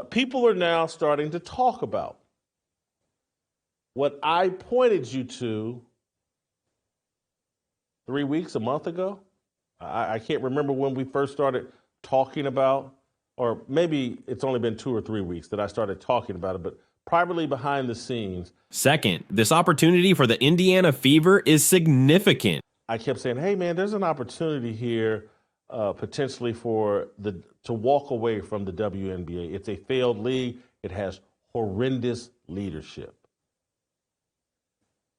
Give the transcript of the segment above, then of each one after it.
People are now starting to talk about what I pointed you to 3 weeks, a month ago. I can't remember when we first started talking about, or maybe it's only been 2 or 3 weeks that I started talking about it, but privately behind the scenes. Second, this opportunity for the Indiana Fever is significant. I kept saying, hey, man, there's an opportunity here potentially to walk away from the WNBA. It's a failed league. It has horrendous leadership.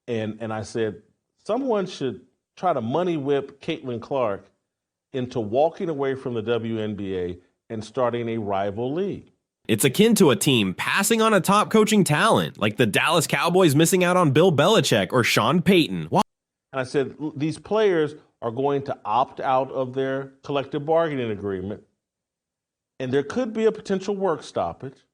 And I said, someone should try to money whip Caitlin Clark into walking away from the WNBA and starting a rival league. It's akin to a team passing on a top coaching talent, like the Dallas Cowboys missing out on Bill Belichick or Sean Payton. And I said, these players are going to opt out of their collective bargaining agreement, and there could be a potential work stoppage.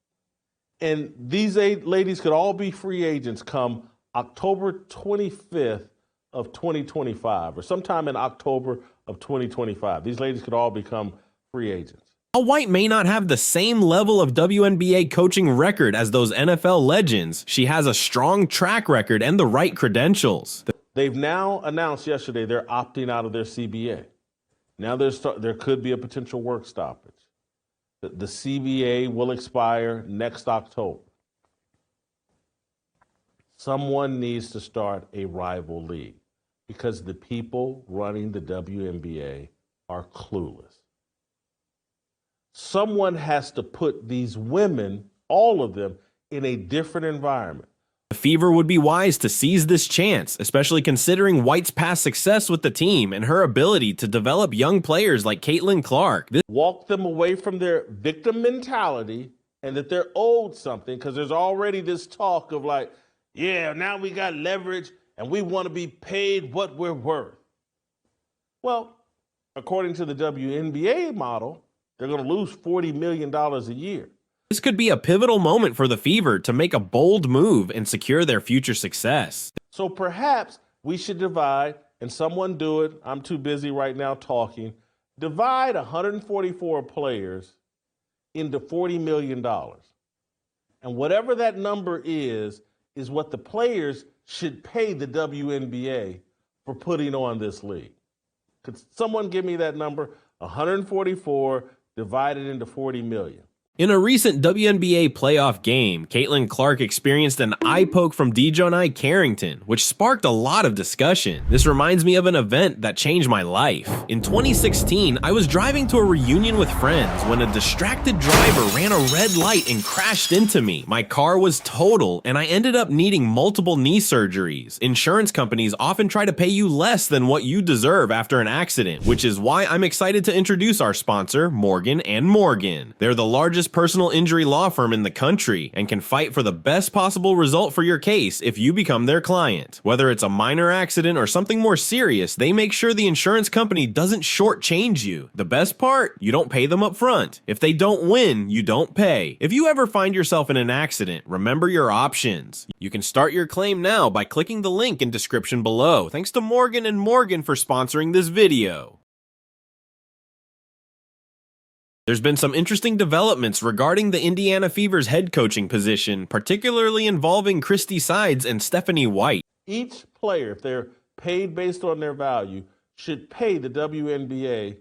And these 8 ladies could all be free agents come October 25th of 2025, or sometime in October of 2025. These ladies could all become free agents. While White may not have the same level of WNBA coaching record as those NFL legends, she has a strong track record and the right credentials. They've now announced yesterday they're opting out of their CBA. Now there could be a potential work stoppage. The CBA will expire next October. Someone needs to start a rival league because the people running the WNBA are clueless. Someone has to put these women, all of them, in a different environment. The Fever would be wise to seize this chance, especially considering White's past success with the team and her ability to develop young players like Caitlin Clark. Walk them away from their victim mentality and that they're owed something, because there's already this talk of like, yeah, now we got leverage and we want to be paid what we're worth. Well, according to the WNBA model, they're going to lose $40 million a year. This could be a pivotal moment for the Fever to make a bold move and secure their future success. So perhaps we should divide, and someone do it. I'm too busy right now talking. Divide 144 players into $40 million. And whatever that number is what the players should pay the WNBA for putting on this league. Could someone give me that number? 144 divided into 40 million. In a recent WNBA playoff game, Caitlin Clark experienced an eye poke from Dejounte Carrington, which sparked a lot of discussion. This reminds me of an event that changed my life. In 2016, I was driving to a reunion with friends when a distracted driver ran a red light and crashed into me. My car was total, and I ended up needing multiple knee surgeries. Insurance companies often try to pay you less than what you deserve after an accident, which is why I'm excited to introduce our sponsor, Morgan & Morgan. They're the largest personal injury law firm in the country and can fight for the best possible result for your case if you become their client. Whether it's a minor accident or something more serious, they make sure the insurance company doesn't shortchange you. The best part? You don't pay them up front. If they don't win, you don't pay. If you ever find yourself in an accident, remember your options. You can start your claim now by clicking the link in description below. Thanks to Morgan & Morgan for sponsoring this video. There's been some interesting developments regarding the Indiana Fever's head coaching position, particularly involving Christy Sides and Stephanie White. Each player, if they're paid based on their value, should pay the WNBA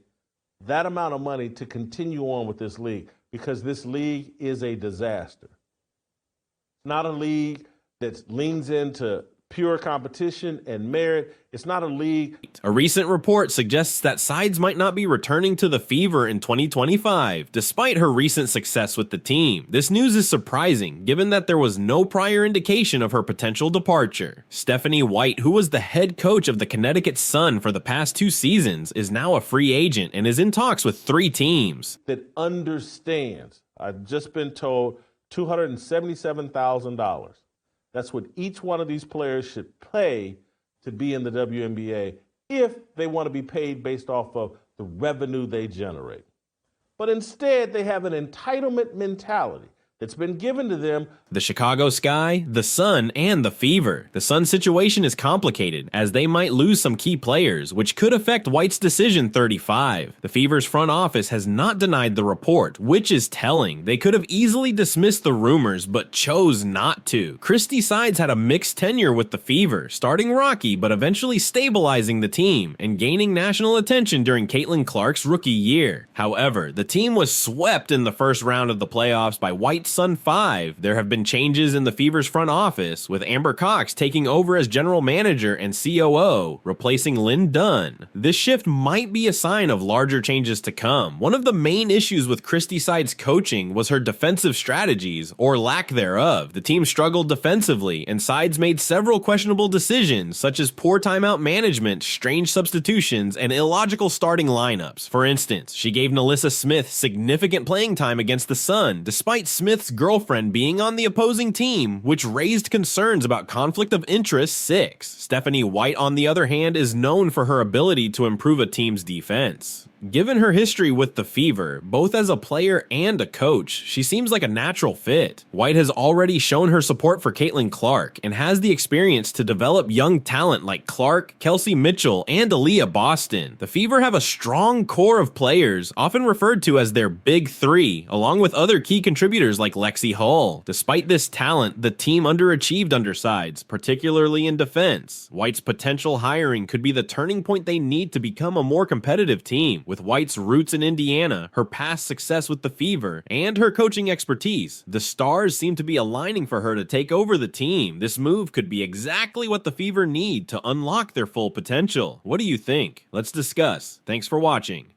that amount of money to continue on with this league, because this league is a disaster. It's not a league that leans into pure competition and merit. It's not a league. A recent report suggests that Sides might not be returning to the Fever in 2025, despite her recent success with the team. This news is surprising, given that there was no prior indication of her potential departure. Stephanie White, who was the head coach of the Connecticut Sun for the past 2 seasons, is now a free agent and is in talks with 3 teams. That understands. I've just been told $277,000. That's what each one of these players should pay to be in the WNBA if they want to be paid based off of the revenue they generate. But instead, they have an entitlement mentality. that's been given to them. The Chicago Sky, the Sun, and the Fever. The Sun's situation is complicated, as they might lose some key players, which could affect White's decision 35. The Fever's front office has not denied the report, which is telling. They could have easily dismissed the rumors, but chose not to. Christie Sides had a mixed tenure with the Fever, starting rocky but eventually stabilizing the team and gaining national attention during Caitlin Clark's rookie year. However, the team was swept in the first round of the playoffs by White's Sun 5. There have been changes in the Fever's front office, with Amber Cox taking over as general manager and COO, replacing Lynn Dunn. This shift might be a sign of larger changes to come. One of the main issues with Christie Sides' coaching was her defensive strategies, or lack thereof. The team struggled defensively, and Sides made several questionable decisions, such as poor timeout management, strange substitutions, and illogical starting lineups. For instance, she gave Nalissa Smith significant playing time against the Sun, despite Smith's girlfriend being on the opposing team, which raised concerns about conflict of interest 6. Stephanie White, on the other hand, is known for her ability to improve a team's defense. Given her history with the Fever, both as a player and a coach, she seems like a natural fit. White has already shown her support for Caitlin Clark and has the experience to develop young talent like Clark, Kelsey Mitchell, and Aaliyah Boston. The Fever have a strong core of players, often referred to as their Big Three, along with other key contributors like Lexi Hull. Despite this talent, the team underachieved under Sides, particularly in defense. White's potential hiring could be the turning point they need to become a more competitive team. With White's roots in Indiana, her past success with the Fever, and her coaching expertise, the stars seem to be aligning for her to take over the team. This move could be exactly what the Fever need to unlock their full potential. What do you think? Let's discuss. Thanks for watching.